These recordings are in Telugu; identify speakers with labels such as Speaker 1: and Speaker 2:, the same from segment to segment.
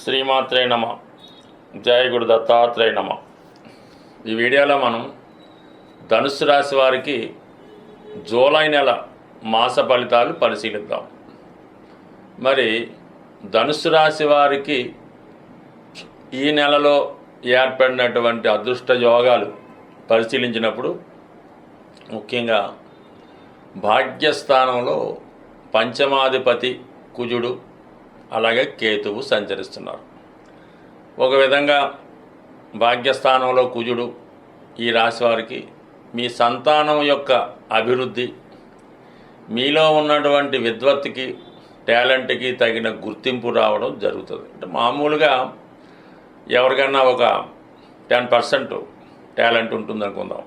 Speaker 1: శ్రీమాత్రే నమ. జయ గురు దత్తాత్రేయ నమ. ఈ వీడియోలో మనం ధనుస్సు రాశి వారికి జూలై నెల మాస ఫలితాలు పరిశీలిద్దాం. మరి ధనుస్సు రాశి వారికి ఈ నెలలో ఏర్పడినటువంటి అదృష్ట యోగాలు పరిశీలించినప్పుడు ముఖ్యంగా భాగ్యస్థానంలో పంచమాధిపతి కుజుడు అలాగే కేతువు సంచరిస్తున్నారు. ఒక విధంగా భాగ్యస్థానంలో కుజుడు ఈ రాశి వారికి మీ సంతానం యొక్క అభివృద్ధి, మీలో ఉన్నటువంటి విద్వత్తుకి టాలెంట్కి తగిన గుర్తింపు రావడం జరుగుతుంది. అంటే మామూలుగా ఎవరికైనా ఒక 10% టాలెంట్ ఉంటుంది అనుకుందాం.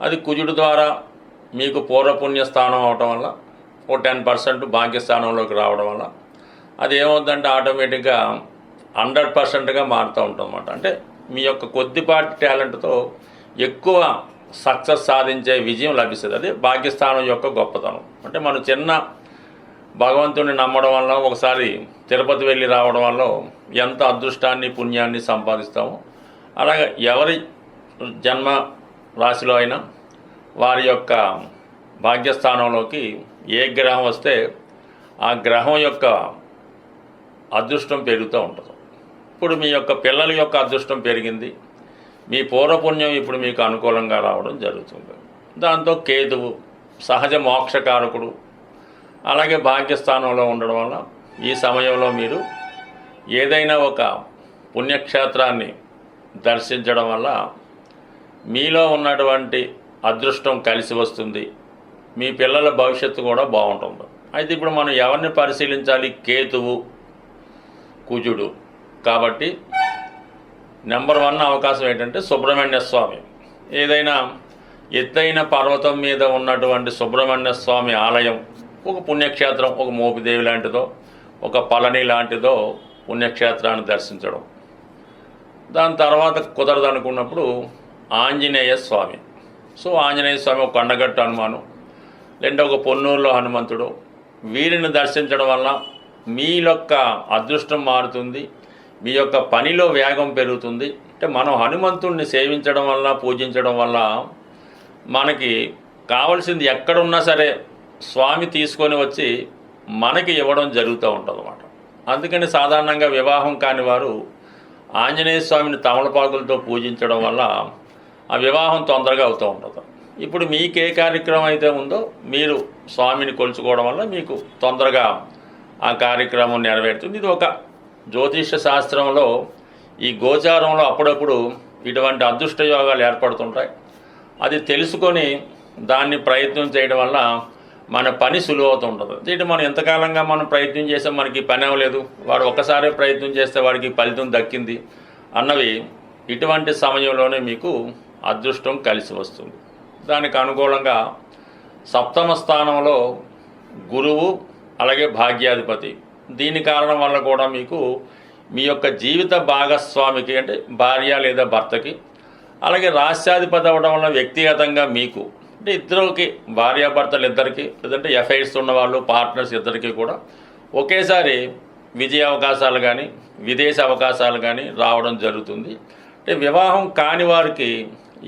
Speaker 1: అది కుజుడు ద్వారా మీకు పూర్వపుణ్య స్థానం అవటం వల్ల ఓ 10% భాగ్యస్థానంలోకి రావడం వల్ల అది ఏమవుతుందంటే ఆటోమేటిక్గా 100%గా మారుతూ ఉంటుందన్నమాట. అంటే మీ యొక్క కొద్దిపాటి టాలెంట్తో ఎక్కువ సక్సెస్ సాధించే విజయం లభిస్తుంది. అది భాగ్యస్థానం యొక్క గొప్పతనం. అంటే మనం చిన్న భగవంతుని నమ్మడం వల్ల, ఒకసారి తిరుపతి వెళ్ళి రావడం వల్ల ఎంత అదృష్టాన్ని పుణ్యాన్ని సంపాదిస్తామో, అలాగే ఎవరి జన్మ రాశిలో అయినా వారి యొక్క భాగ్యస్థానంలోకి ఏ గ్రహం వస్తే ఆ గ్రహం యొక్క అదృష్టం పెరుగుతూ ఉంటుంది. ఇప్పుడు మీ యొక్క పిల్లల యొక్క అదృష్టం పెరిగింది, మీ పూర్వపుణ్యం ఇప్పుడు మీకు అనుకూలంగా రావడం జరుగుతుంది. దాంతో కేతువు సహజ మోక్షకారకుడు అలాగే భాగ్యస్థానంలో ఉండడం వల్ల ఈ సమయంలో మీరు ఏదైనా ఒక పుణ్యక్షేత్రాన్ని దర్శించడం వల్ల మీలో ఉన్నటువంటి అదృష్టం కలిసి వస్తుంది. మీ పిల్లల భవిష్యత్తు కూడా బాగుంటుంది. అయితే ఇప్పుడు మనం ఎవరిని పరిశీలించాలి? కేతువు, కుజుడు. కాబట్టి నెంబర్ 1 అవకాశం ఏంటంటే సుబ్రహ్మణ్య స్వామి. ఏదైనా ఎత్తైన పర్వతం మీద ఉన్నటువంటి సుబ్రహ్మణ్య స్వామి ఆలయం, ఒక పుణ్యక్షేత్రం, ఒక మోపిదేవి లాంటిదో, ఒక పళని లాంటిదో పుణ్యక్షేత్రాన్ని దర్శించడం. దాని తర్వాత కుదరదనుకున్నప్పుడు ఆంజనేయ స్వామి. సో ఆంజనేయ స్వామి ఒక కొండగట్టు హనుమాను, లేదంటే ఒక పొన్నూరులో హనుమంతుడు, వీరిని దర్శించడం వల్ల మీ యొక్క అదృష్టం మారుతుంది, మీ యొక్క పనిలో వేగం పెరుగుతుంది. అంటే మనం హనుమంతుడిని సేవించడం వల్ల, పూజించడం వల్ల మనకి కావలసింది ఎక్కడున్నా సరే స్వామి తీసుకొని వచ్చి మనకి ఇవ్వడం జరుగుతూ ఉంటుంది అన్నమాట. అందుకని సాధారణంగా వివాహం కాని వారు ఆంజనేయ స్వామిని తమలపాకులతో పూజించడం వల్ల ఆ వివాహం తొందరగా అవుతూ ఉంటుంది. ఇప్పుడు మీకు ఏ కార్యక్రమం అయితే ఉందో మీరు స్వామిని కొలుచుకోవడం వల్ల మీకు తొందరగా ఆ కార్యక్రమం నెరవేరుతుంది. ఇది ఒక జ్యోతిష శాస్త్రంలో ఈ గోచారంలో అప్పుడప్పుడు ఇటువంటి అదృష్ట యోగాలు ఏర్పడుతుంటాయి. అది తెలుసుకొని దాన్ని ప్రయత్నం చేయడం వల్ల మన పని సులువు అవుతుంటుంది. ఇటు మనం ఎంతకాలంగా మనం ప్రయత్నం చేసాం, మనకి పని అవ్వలేదు, వాడు ఒక్కసారే ప్రయత్నం చేస్తే వాడికి ఫలితం దక్కింది అన్నవి ఇటువంటి సమయంలోనే మీకు అదృష్టం కలిసి వస్తుంది. దానికి అనుకూలంగా సప్తమ స్థానంలో గురువు అలాగే భాగ్యాధిపతి. దీని కారణం వల్ల కూడా మీకు మీ యొక్క జీవిత భాగస్వామికి, అంటే భార్య లేదా భర్తకి, అలాగే రాష్ట్రాధిపతి అవ్వడం వల్ల వ్యక్తిగతంగా మీకు, అంటే ఇద్దరికి, భార్యాభర్తలు ఇద్దరికి, లేదంటే ఎఫ్ఐఆర్స్ ఉన్నవాళ్ళు పార్ట్నర్స్ ఇద్దరికి కూడా ఒకేసారి విజయ అవకాశాలు కానీ విదేశ అవకాశాలు కానీ రావడం జరుగుతుంది. అంటే వివాహం కాని వారికి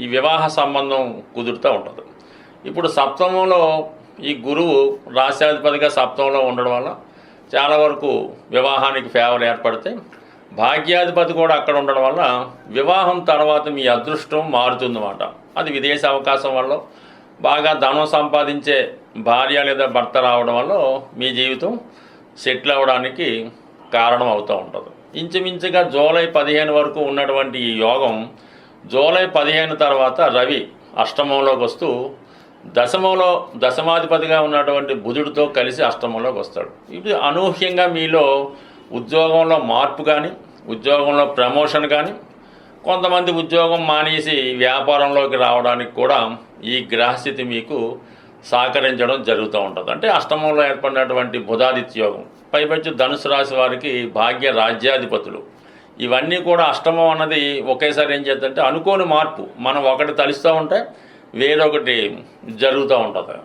Speaker 1: ఈ వివాహ సంబంధం కుదురుతూ ఉంటుంది. ఇప్పుడు సప్తమంలో ఈ గురువు రాష్ట్రాధిపతిగా సప్తమంలో ఉండడం వల్ల చాలా వరకు వివాహానికి ఫేవర్ ఏర్పడితే, భాగ్యాధిపతి కూడా అక్కడ ఉండడం వల్ల వివాహం తర్వాత మీ అదృష్టం మారుతుందన్నమాట. అది విదేశ అవకాశం వల్ల, బాగా ధనం సంపాదించే భార్య లేదా భర్త రావడం వల్ల మీ జీవితం సెటిల్ అవ్వడానికి కారణం అవుతూ ఉంటుంది. ఇంచుమించుగా జూలై 15 వరకు ఉన్నటువంటి ఈ యోగం జూలై 15 తర్వాత రవి అష్టమంలోకి వస్తూ దశమంలో దశమాధిపతిగా ఉన్నటువంటి బుధుడితో కలిసి అష్టమంలోకి వస్తాడు. ఇది అనూహ్యంగా మీలో ఉద్యోగంలో మార్పు కానీ, ఉద్యోగంలో ప్రమోషన్ కానీ, కొంతమంది ఉద్యోగం మానేసి వ్యాపారంలోకి రావడానికి కూడా ఈ గ్రహస్థితి మీకు సహకరించడం జరుగుతూ ఉంటుంది. అంటే అష్టమంలో ఏర్పడినటువంటి బుధాదిత్య యోగం, పైపచ్చి ధనుసు రాశి వారికి భాగ్య రాజ్యాధిపతులు, ఇవన్నీ కూడా అష్టమం అన్నది ఒకేసారి ఏం చేద్దంటే అనుకోని మార్పు. మనం ఒకటి తలుస్తూ ఉంటే వేరొకటి జరుగుతూ ఉంటుంది.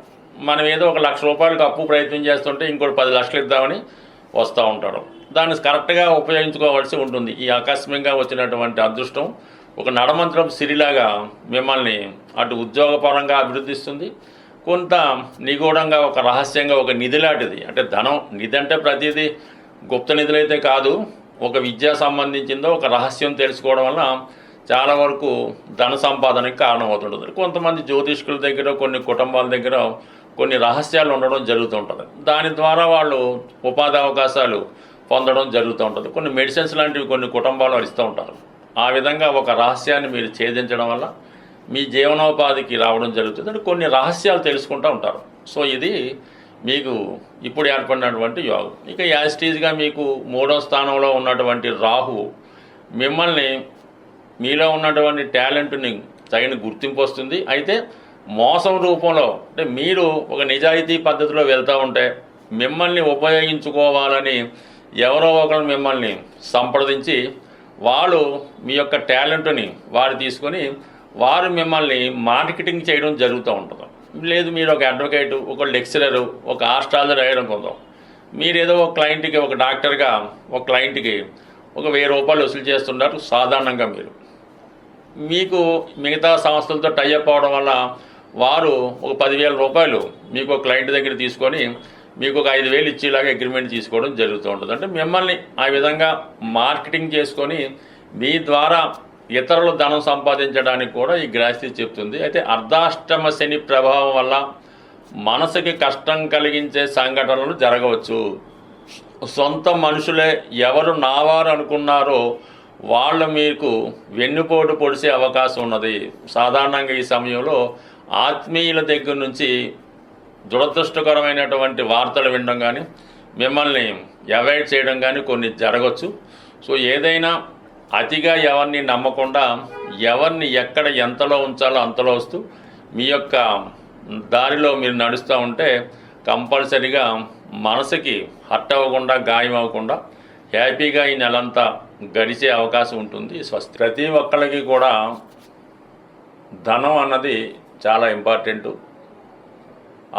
Speaker 1: మనం ఏదో 1 లక్ష రూపాయలకు అప్పు ప్రయత్నం చేస్తుంటే ఇంకోటి 10 లక్షలు ఇద్దామని వస్తూ ఉంటాడు. దాన్ని కరెక్ట్గా ఉపయోగించుకోవాల్సి ఉంటుంది. ఈ ఆకస్మికంగా వచ్చినటువంటి అదృష్టం ఒక నడమంత్రం సిరిలాగా మిమ్మల్ని అటు ఉద్యోగపరంగా అభివృద్ధిస్తుంది, కొంత నిగూఢంగా ఒక రహస్యంగా ఒక నిధి లాంటిది. అంటే ధనం నిధి అంటే ప్రతిదీ గుప్త నిధులైతే కాదు, ఒక విద్యా సంబంధించిందో ఒక రహస్యం తెలుసుకోవడం వల్ల చాలా వరకు ధన సంపాదనకి కారణమవుతుంటుంది. కొంతమంది జ్యోతిష్కుల దగ్గర, కొన్ని కుటుంబాల దగ్గర కొన్ని రహస్యాలు ఉండడం జరుగుతూ ఉంటుంది. దాని ద్వారా వాళ్ళు ఉపాధి అవకాశాలు పొందడం జరుగుతూ ఉంటుంది. కొన్ని మెడిసిన్స్ లాంటివి కొన్ని కుటుంబాలు ఇస్తూ ఉంటారు. ఆ విధంగా ఒక రహస్యాన్ని మీరు ఛేదించడం వల్ల మీ జీవనోపాధికి రావడం జరుగుతుంది. అంటే కొన్ని రహస్యాలు తెలుసుకుంటూ ఉంటారు. సో ఇది మీకు ఇప్పుడు ఏర్పడినటువంటి యోగం. ఇక యాజిటీజ్గా మీకు 3వ స్థానంలో ఉన్నటువంటి రాహు మిమ్మల్ని మీలో ఉన్నటువంటి టాలెంట్ని తగిన గుర్తింపు వస్తుంది. అయితే మోసం రూపంలో, అంటే మీరు ఒక నిజాయితీ పద్ధతిలో వెళ్తూ ఉంటే మిమ్మల్ని ఉపయోగించుకోవాలని ఎవరో ఒకరు మిమ్మల్ని సంప్రదించి వాళ్ళు మీ యొక్క టాలెంట్ని వారు తీసుకొని వారు మిమ్మల్ని మార్కెటింగ్ చేయడం జరుగుతూ ఉంటుంది. లేదు మీరు ఒక అడ్వకేటు, ఒక లెక్చరరు, ఒక ఆస్ట్రాలజర్ అయ్యడం కొందాం, మీరేదో ఒక క్లయింట్కి, ఒక డాక్టర్గా ఒక క్లయింట్కి ఒక 1000 రూపాయలు వసూలు చేస్తున్నారు సాధారణంగా. మీకు మిగతా సంస్థలతో టైఅప్ అవడం వల్ల వారు ఒక 10,000 రూపాయలు మీకు ఒక క్లయింట్ దగ్గర తీసుకొని మీకు ఒక 5,000 ఇచ్చేలాగా అగ్రిమెంట్ తీసుకోవడం జరుగుతూ ఉంటుంది. అంటే మిమ్మల్ని ఆ విధంగా మార్కెటింగ్ చేసుకొని మీ ద్వారా ఇతరులు ధనం సంపాదించడానికి కూడా ఈ గ్రహస్థితి చెప్తుంది. అయితే అర్ధాష్టమ శని ప్రభావం వల్ల మనసుకి కష్టం కలిగించే సంఘటనలు జరగవచ్చు. సొంత మనుషులే ఎవరు నావారు అనుకున్నారో వాళ్ళు మీకు వెన్నుపోటు పొడిసే అవకాశం ఉన్నది. సాధారణంగా ఈ సమయంలో ఆత్మీయుల దగ్గర నుంచి దురదృష్టకరమైనటువంటి వార్తలు వినడం కానీ, మిమ్మల్ని అవాయిడ్ చేయడం కానీ కొన్ని జరగవచ్చు. సో ఏదైనా అతిగా ఎవరిని నమ్మకుండా ఎవరిని ఎక్కడ ఎంతలో ఉంచాలో అంతలో వస్తూ మీ యొక్క దారిలో మీరు నడుస్తూ ఉంటే కంపల్సరీగా మనసుకి హర్ట్ అవ్వకుండా, గాయం అవ్వకుండా హ్యాపీగా ఈ నెలంతా గడిచే అవకాశం ఉంటుంది. స్వస్తి. ప్రతి ఒక్కరికి కూడా ధనం అన్నది చాలా ఇంపార్టెంటు.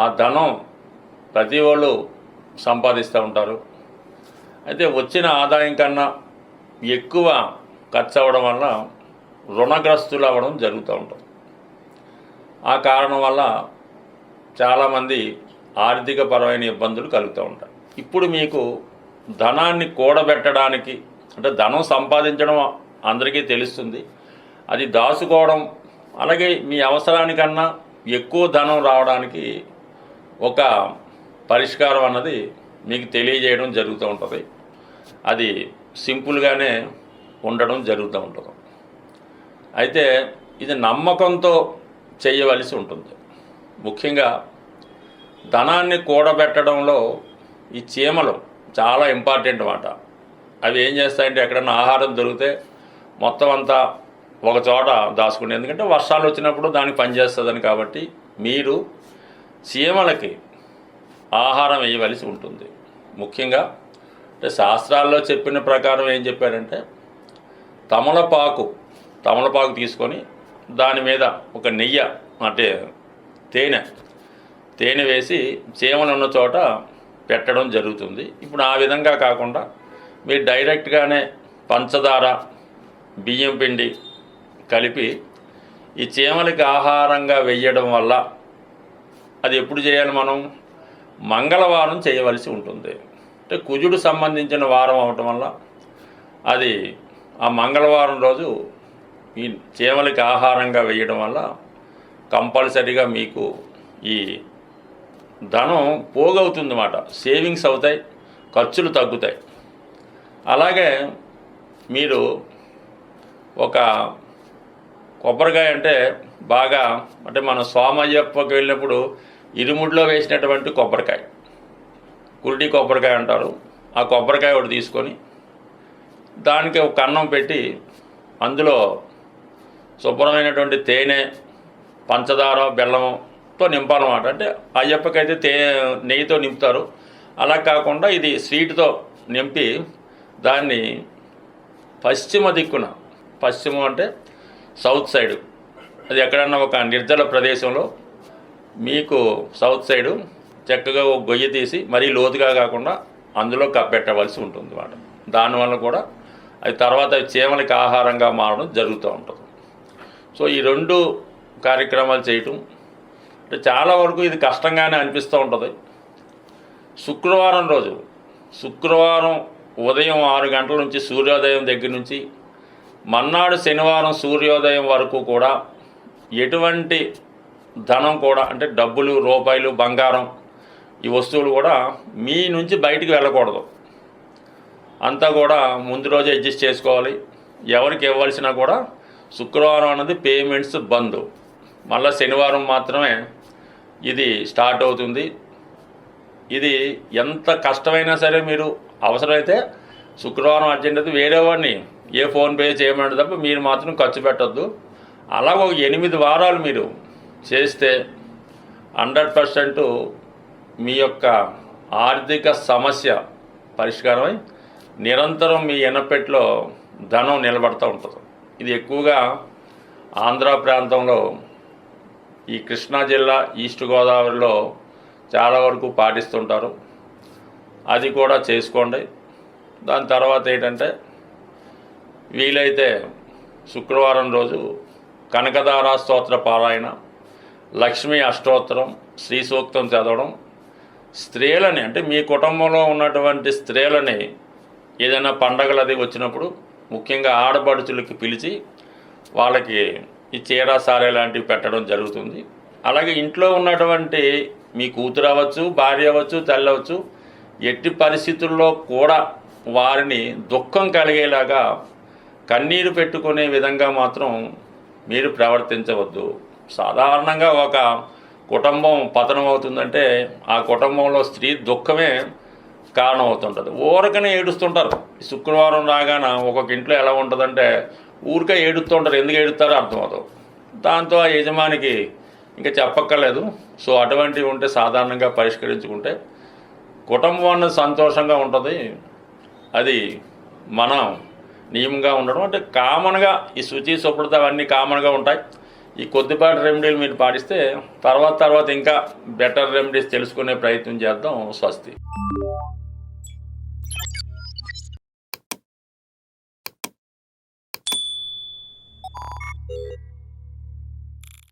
Speaker 1: ఆ ధనం ప్రతి వాళ్ళు సంపాదిస్తూ ఉంటారు. అయితే వచ్చిన ఆదాయం కన్నా ఎక్కువ ఖర్చు అవ్వడం వల్ల రుణగ్రస్తులు అవ్వడం జరుగుతూ ఉంటుంది. ఆ కారణం వల్ల చాలామంది ఆర్థిక పరమైన ఇబ్బందులు కలుగుతూ ఉంటాయి. ఇప్పుడు మీకు ధనాన్ని కూడబెట్టడానికి, అంటే ధనం సంపాదించడం అందరికీ తెలుస్తుంది, అది దాచుకోవడం, అలాగే మీ అవసరానికన్నా ఎక్కువ ధనం రావడానికి ఒక పరిష్కారం అన్నది మీకు తెలియజేయడం జరుగుతూ ఉంటుంది. అది సింపుల్గానే ఉండడం జరుగుతూ ఉంటుంది. అయితే ఇది నమ్మకంతో చేయవలసి ఉంటుంది. ముఖ్యంగా ధనాన్ని కూడబెట్టడంలో ఈ చీమలు చాలా ఇంపార్టెంట్ అన్నమాట. అవి ఏం చేస్తాయంటే ఎక్కడన్నా ఆహారం దొరికితే మొత్తం అంతా ఒక చోట దాచుకునే, ఎందుకంటే వర్షాలు వచ్చినప్పుడు దానికి పనిచేస్తుందని. కాబట్టి మీరు చీమలకి ఆహారం వేయవలసి ఉంటుంది. ముఖ్యంగా అంటే శాస్త్రాల్లో చెప్పిన ప్రకారం ఏం చెప్పారంటే తమలపాకు తీసుకొని దాని మీద ఒక నెయ్యి అంటే తేనె వేసి చీమలు ఉన్న చోట పెట్టడం జరుగుతుంది. ఇప్పుడు ఆ విధంగా కాకుండా మీరు డైరెక్ట్గానే పంచదార, బియ్యం పిండి కలిపి ఈ చీమలకి ఆహారంగా వేయడం వల్ల, అది ఎప్పుడు చేయాలి, మనం మంగళవారం చేయవలసి ఉంటుంది. అంటే కుజుడు సంబంధించిన వారం అవటం వల్ల అది ఆ మంగళవారం రోజు ఈ చీమలకి ఆహారంగా వేయడం వల్ల కంపల్సరీగా మీకు ఈ ధనం పోగవుతుందన్నమాట. సేవింగ్స్ అవుతాయి, ఖర్చులు తగ్గుతాయి. అలాగే మీరు ఒక కొబ్బరికాయ అంటే బాగా, అంటే మన సోమయ్యప్పకి వెళ్ళినప్పుడు ఇరుముడిలో వేసినటువంటి కొబ్బరికాయ, కురిటి కొబ్బరికాయ అంటారు. ఆ కొబ్బరికాయ ఒకటి తీసుకొని దానికి ఒక కన్నం పెట్టి అందులో శుభ్రమైనటువంటి తేనె, పంచదార, బెల్లంతో నింపాలన్నమాట. అంటే అయ్యప్పకైతే నెయ్యితో నింపుతారు, అలా కాకుండా ఇది స్వీట్తో నింపి దాన్ని పశ్చిమ దిక్కున, పశ్చిమం అంటే సౌత్ సైడు, అది ఎక్కడన్నా ఒక నిర్జల ప్రదేశంలో మీకు సౌత్ సైడు చక్కగా ఒక గొయ్యి తీసి, మరీ లోతుగా కాకుండా అందులో కప్పెట్టవలసి ఉంటుంది అన్నమాట. దానివల్ల కూడా అది తర్వాత చీమలకి ఆహారంగా మారడం జరుగుతూ ఉంటుంది. సో ఈ 2 కార్యక్రమాలు చేయటం అంటే చాలా వరకు ఇది కష్టంగానే అనిపిస్తూ ఉంటుంది. శుక్రవారం రోజు ఉదయం 6 గంటల నుంచి సూర్యోదయం దగ్గర నుంచి మర్నాడు శనివారం సూర్యోదయం వరకు కూడా ఎటువంటి ధనం కూడా అంటే డబ్బులు, రూపాయలు, బంగారం ఈ వస్తువులు కూడా మీ నుంచి బయటికి వెళ్ళకూడదు. అంతా కూడా ముందు రోజే అడ్జస్ట్ చేసుకోవాలి. ఎవరికి ఇవ్వాల్సినా కూడా శుక్రవారం అన్నది పేమెంట్స్ బంద్. మళ్ళీ శనివారం మాత్రమే ఇది స్టార్ట్ అవుతుంది. ఇది ఎంత కష్టమైనా సరే మీరు అవసరమైతే శుక్రవారం అర్జెంట్ అయితే వేరే వాడిని ఫోన్పే చేయమంటే తప్ప మీరు మాత్రం ఖర్చు పెట్టద్దు. అలాగ ఒక 8 వారాలు మీరు చేస్తే 100% మీ యొక్క ఆర్థిక సమస్య పరిష్కారమై నిరంతరం మీ ఎనపెట్లో ధనం నిలబడుతూ ఉంటుంది. ఇది ఎక్కువగా ఆంధ్ర ప్రాంతంలో ఈ కృష్ణా జిల్లా, ఈస్ట్ గోదావరిలో చాలా వరకు పాటిస్తుంటారు. అది కూడా చేసుకోండి. దాని తర్వాత ఏంటంటే వీలైతే శుక్రవారం రోజు కనకదార స్తోత్ర పారాయణ, లక్ష్మీ అష్టోత్తరం, శ్రీ సూక్తం చదవడం, స్త్రీలని అంటే మీ కుటుంబంలో ఉన్నటువంటి స్త్రీలని ఏదైనా పండగలు అది వచ్చినప్పుడు ముఖ్యంగా ఆడపడుచులకి పిలిచి వాళ్ళకి ఈ చీర సారే లాంటివి పెట్టడం జరుగుతుంది. అలాగే ఇంట్లో ఉన్నటువంటి మీ కూతురు అవ్వచ్చు, భార్య అవ్వచ్చు, తల్లి అవ్వచ్చు, ఎట్టి పరిస్థితుల్లో కూడా వారిని దుఃఖం కలిగేలాగా కన్నీరు పెట్టుకునే విధంగా మాత్రం మీరు ప్రవర్తించవద్దు. సాధారణంగా ఒక కుటుంబం పతనం అవుతుందంటే ఆ కుటుంబంలో స్త్రీ దుఃఖమే కారణం అవుతుంటుంది. ఊరకనే ఏడుస్తుంటారు. శుక్రవారం రాగాన ఒక్కొక్క ఇంట్లో ఎలా ఉంటుందంటే ఊరికే ఏడుస్తుంటారు. ఎందుకు ఏడుస్తారో అర్థమవుతావు. దాంతో ఆ యజమానికి ఇంకా చెప్పక్కర్లేదు. సో అటువంటివి ఉంటే సాధారణంగా పరిష్కరించుకుంటే కుటుంబం అన్నది సంతోషంగా ఉంటుంది. అది మనం నియమంగా ఉండడం అంటే కామన్గా ఈ శుచి, శుభ్రత అవన్నీ కామన్గా ఉంటాయి. ఈ కొద్దిపాటి రెమెడీలు మీరు పాటిస్తే తర్వాత ఇంకా బెటర్ రెమెడీస్ తెలుసుకునే ప్రయత్నం చేద్దాం. స్వస్తి.